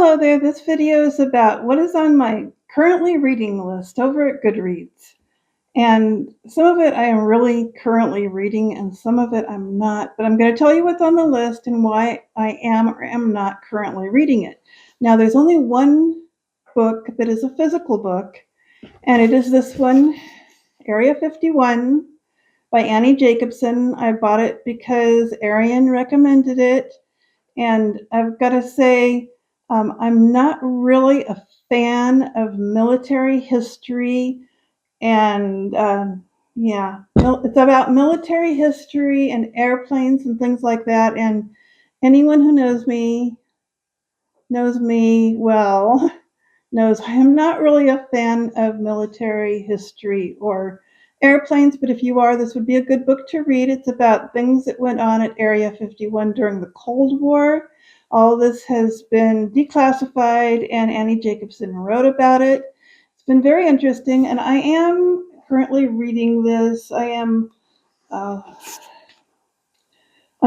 Hello there. This video is about what is on my currently reading list over at Goodreads. And some of it I am really currently reading, and some of it I'm not. But I'm going to tell you what's on the list and why I am or am not currently reading it. Now, there's only one book that is a physical book, and it is this one, Area 51 by Annie Jacobsen. I bought it because Erion recommended it. And I've got to say, I'm not really a fan of military history. And yeah, it's about military history and airplanes and things like that. And anyone who knows me well, knows I'm not really a fan of military history or airplanes, but if you are, this would be a good book to read. It's about things that went on at Area 51 during the Cold War. All this has been declassified, and Annie Jacobsen wrote about it. It's been very interesting, and I am currently reading this. I am on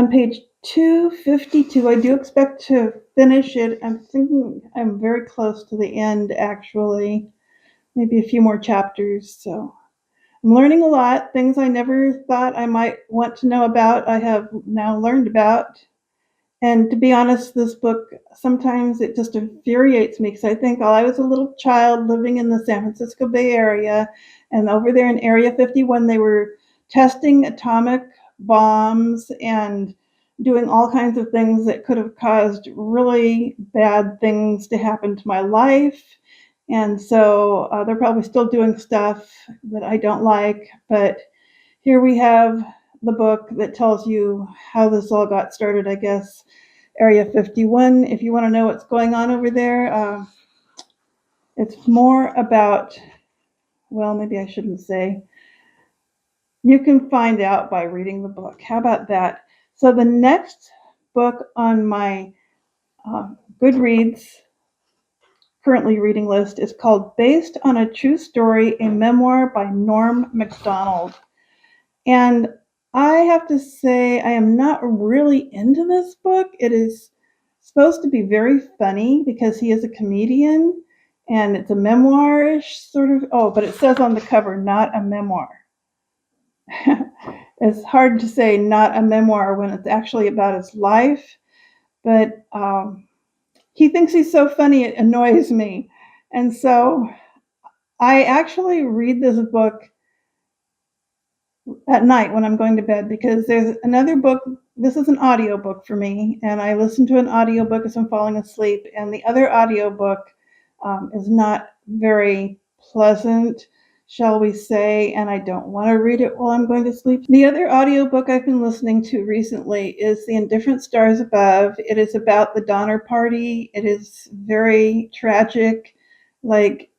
page 252. I do expect to finish it. I'm thinking I'm very close to the end, actually. Maybe a few more chapters. So I'm learning a lot. Things I never thought I might want to know about, I have now learned about. And to be honest, this book, sometimes it just infuriates me because I think, oh, I was a little child living in the San Francisco Bay Area, and over there in Area 51, they were testing atomic bombs and doing all kinds of things that could have caused really bad things to happen to my life. And so they're probably still doing stuff that I don't like. But here we have the book that tells you how this all got started, I guess. Area 51, if you want to know what's going on over there, it's more about, well, maybe I shouldn't say. You can find out by reading the book. How about that? So the next book on my Goodreads currently reading list is called Based on a True Story, a Memoir by Norm Macdonald. And I have to say, I am not really into this book. It is supposed to be very funny because he is a comedian, and it's a memoir-ish sort of. Oh, but it says on the cover, not a memoir. It's hard to say not a memoir when it's actually about his life, but he thinks he's so funny it annoys me. And so I actually read this book at night when I'm going to bed because there's another book. This is an audiobook for me, and I listen to an audiobook as I'm falling asleep, and the other audiobook is not very pleasant, shall we say, and I don't want to read it while I'm going to sleep. The other audiobook I've been listening to recently is The Indifferent Stars Above. It is about the Donner Party. It is very tragic. Like,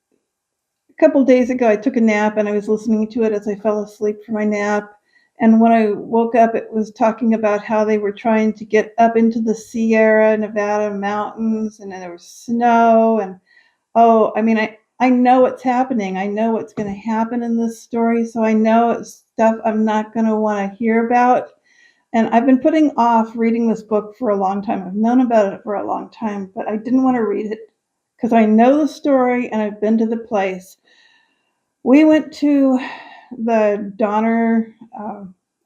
a couple days ago, I took a nap and I was listening to it as I fell asleep for my nap. And when I woke up, it was talking about how they were trying to get up into the Sierra Nevada mountains, and there was snow. And oh, I mean, I know what's happening. I know what's going to happen in this story. So I know it's stuff I'm not going to want to hear about. And I've been putting off reading this book for a long time. I've known about it for a long time, but I didn't want to read it because I know the story and I've been to the place. We went to the Donner,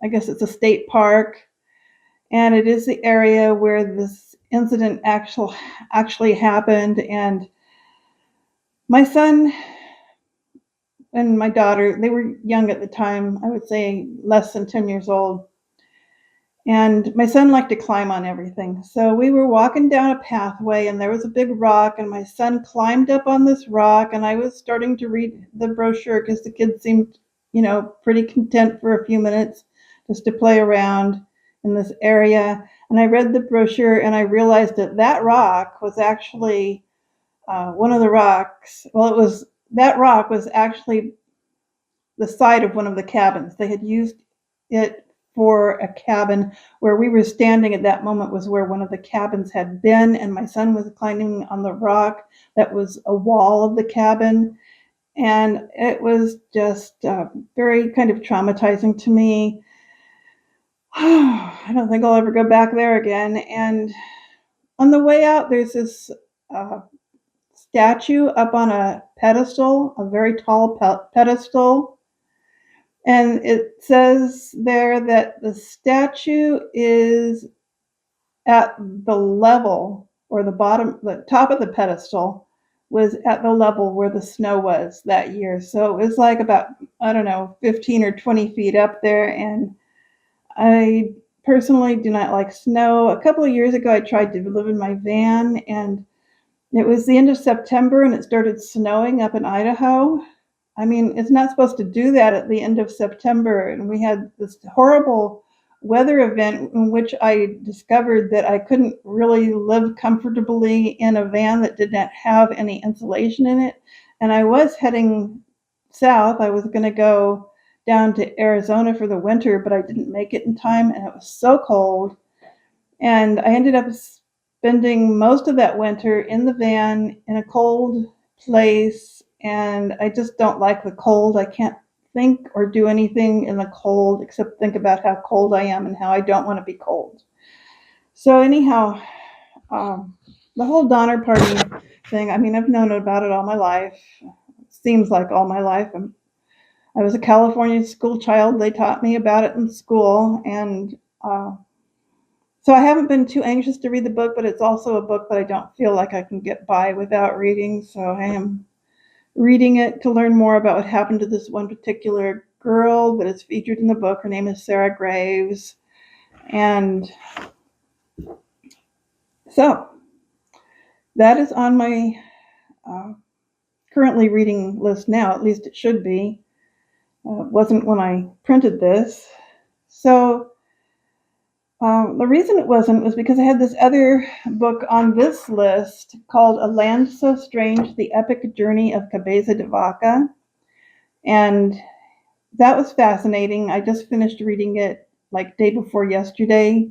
I guess it's a state park, and it is the area where this incident actually happened. And my son and my daughter, they were young at the time, I would say less than 10 years old. And my son liked to climb on everything. So we were walking down a pathway, and there was a big rock, and my son climbed up on this rock, and I was starting to read the brochure because the kids seemed, pretty content for a few minutes just to play around in this area. And I read the brochure, and I realized that rock was actually one of the rocks. Well, that rock was actually the side of one of the cabins. They had used it for a cabin. Where we were standing at that moment was where one of the cabins had been, and my son was climbing on the rock that was a wall of the cabin. And it was just very kind of traumatizing to me. I don't think I'll ever go back there again. And on the way out, there's this uh, statue up on a pedestal, a very tall pedestal. And it says there that the statue is at the level, or the top of the pedestal was at the level where the snow was that year. So it was like about, I don't know, 15 or 20 feet up there. And I personally do not like snow. A couple of years ago, I tried to live in my van, and it was the end of September and it started snowing up in Idaho. I mean, it's not supposed to do that at the end of September. And we had this horrible weather event in which I discovered that I couldn't really live comfortably in a van that did not have any insulation in it. And I was heading south. I was going to go down to Arizona for the winter, but I didn't make it in time and it was so cold. And I ended up spending most of that winter in the van in a cold place. And I just don't like the cold. I can't think or do anything in the cold except think about how cold I am and how I don't want to be cold. So, anyhow, the whole Donner Party thing, I mean, I've known about it all my life. Seems like all my life. I was a California school child. They taught me about it in school. And so I haven't been too anxious to read the book, but it's also a book that I don't feel like I can get by without reading. So I am reading it to learn more about what happened to this one particular girl that is featured in the book. Her name is Sarah Graves. And so that is on my currently reading list now, at least it should be. It wasn't when I printed this. So the reason it wasn't was because I had this other book on this list called A Land So Strange, The Epic Journey of Cabeza de Vaca. And that was fascinating. I just finished reading it like day before yesterday.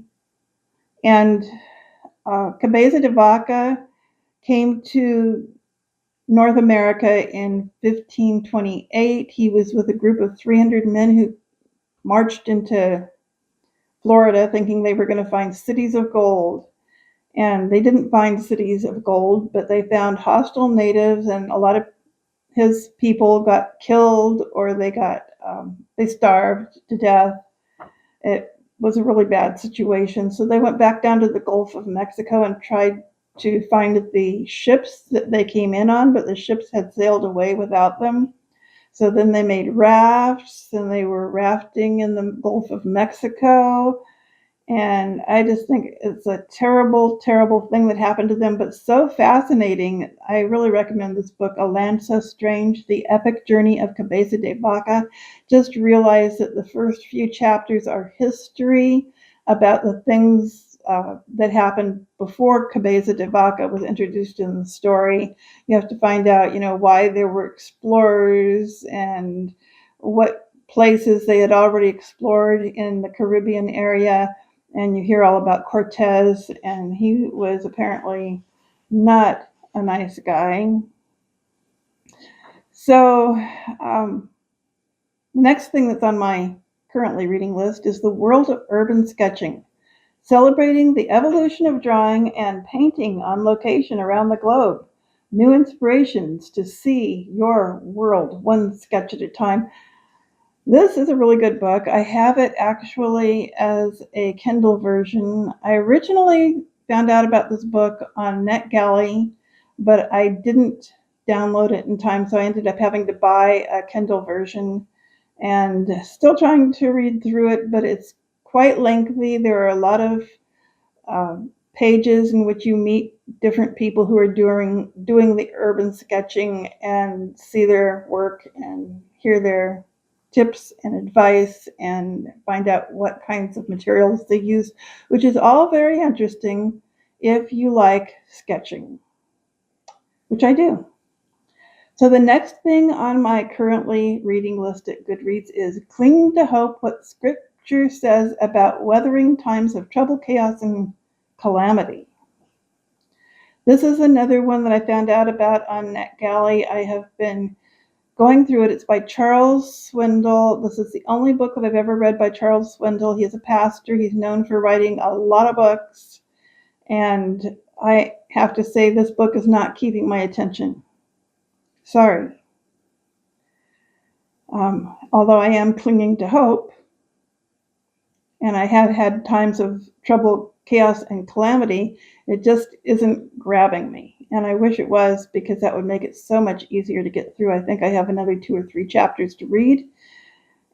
And Cabeza de Vaca came to North America in 1528. He was with a group of 300 men who marched into Florida thinking they were going to find cities of gold. And they didn't find cities of gold, but they found hostile natives, and a lot of his people got killed or they starved to death. It was a really bad situation. So they went back down to the Gulf of Mexico and tried to find the ships that they came in on, but the ships had sailed away without them. So then they made rafts and they were rafting in the Gulf of Mexico. And I just think it's a terrible, terrible thing that happened to them, but so fascinating. I really recommend this book, A Land So Strange, The Epic Journey of Cabeza de Vaca. Just realize that the first few chapters are history about the things that happened before Cabeza de Vaca was introduced in the story. You have to find out, why there were explorers and what places they had already explored in the Caribbean area. And you hear all about Cortez, and he was apparently not a nice guy. So, the next thing that's on my currently reading list is The World of Urban Sketching, celebrating the evolution of drawing and painting on location around the globe. New inspirations to see your world one sketch at a time. This is a really good book. I have it actually as a Kindle version. I originally found out about this book on NetGalley, but I didn't download it in time, so I ended up having to buy a Kindle version and still trying to read through it, but it's quite lengthy. There are a lot of pages in which you meet different people who are doing the urban sketching and see their work and hear their tips and advice and find out what kinds of materials they use, which is all very interesting if you like sketching, which I do. So the next thing on my currently reading list at Goodreads is Cling to Hope, What Scripture Says About Weathering Times of Trouble, Chaos, and Calamity. This is another one that I found out about on NetGalley. I have been going through it. It's by Charles Swindoll. This is the only book that I've ever read by Charles Swindoll. He is a pastor. He's known for writing a lot of books. And I have to say this book is not keeping my attention. Sorry. Although I am clinging to hope, and I have had times of trouble, chaos, and calamity, it just isn't grabbing me. And I wish it was, because that would make it so much easier to get through. I think I have another 2 or 3 chapters to read.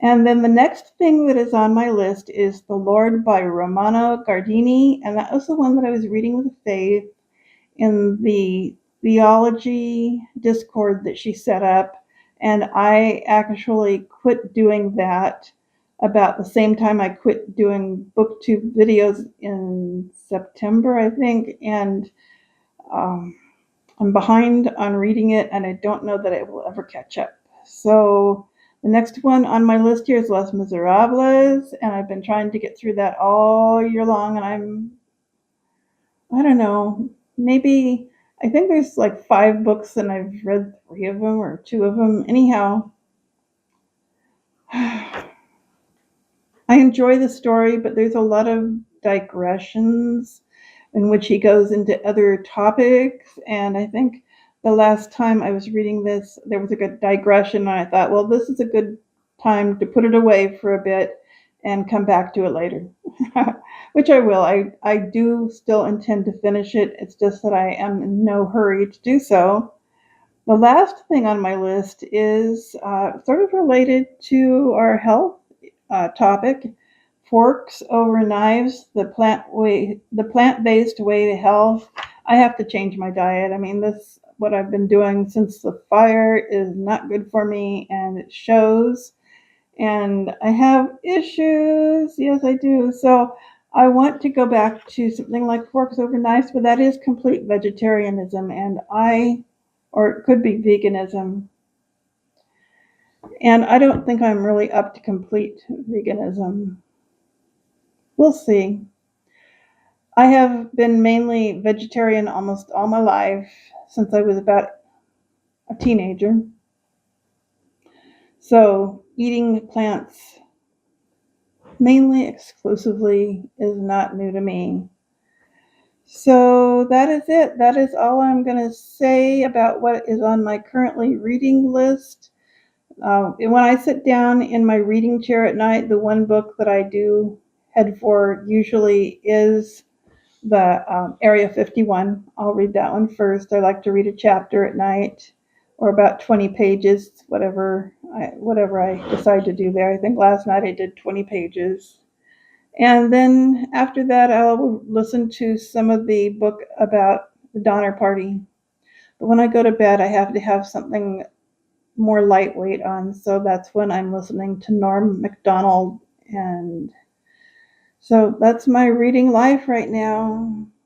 And then the next thing that is on my list is The Lord by Romano Guardini. And that was the one that I was reading with Faith in the theology Discord that she set up. And I actually quit doing that about the same time I quit doing booktube videos in September, I think. And um, I'm behind on reading it, and I don't know that I will ever catch up. So the next one on my list here is Les Miserables, and I've been trying to get through that all year long, and I don't know, maybe, I think there's like 5 books, and I've read 3 of them or 2 of them. Anyhow, I enjoy the story, but there's a lot of digressions in which he goes into other topics. And I think the last time I was reading this, there was a good digression, and I thought, well, this is a good time to put it away for a bit and come back to it later, which I will. I do still intend to finish it. It's just that I am in no hurry to do so. The last thing on my list is sort of related to our health topic: Forks Over Knives, the plant-based way to health. I have to change my diet. I mean, this, what I've been doing since the fire, is not good for me, and it shows. And I have issues. Yes, I do. So I want to go back to something like Forks Over Knives, but that is complete vegetarianism, or it could be veganism. And I don't think I'm really up to complete veganism. We'll see. I have been mainly vegetarian almost all my life, since I was about a teenager. So eating plants mainly exclusively is not new to me. So that is it. That is all I'm going to say about what is on my currently reading list. When I sit down in my reading chair at night, the one book that I do head for usually is the Area 51. I'll read that one first. I like to read a chapter at night, or about 20 pages, whatever I decide to do there. I think last night I did 20 pages. And then after that, I'll listen to some of the book about the Donner Party. But when I go to bed, I have to have something more lightweight on, so that's when I'm listening to Norm Macdonald. And so that's my reading life right now.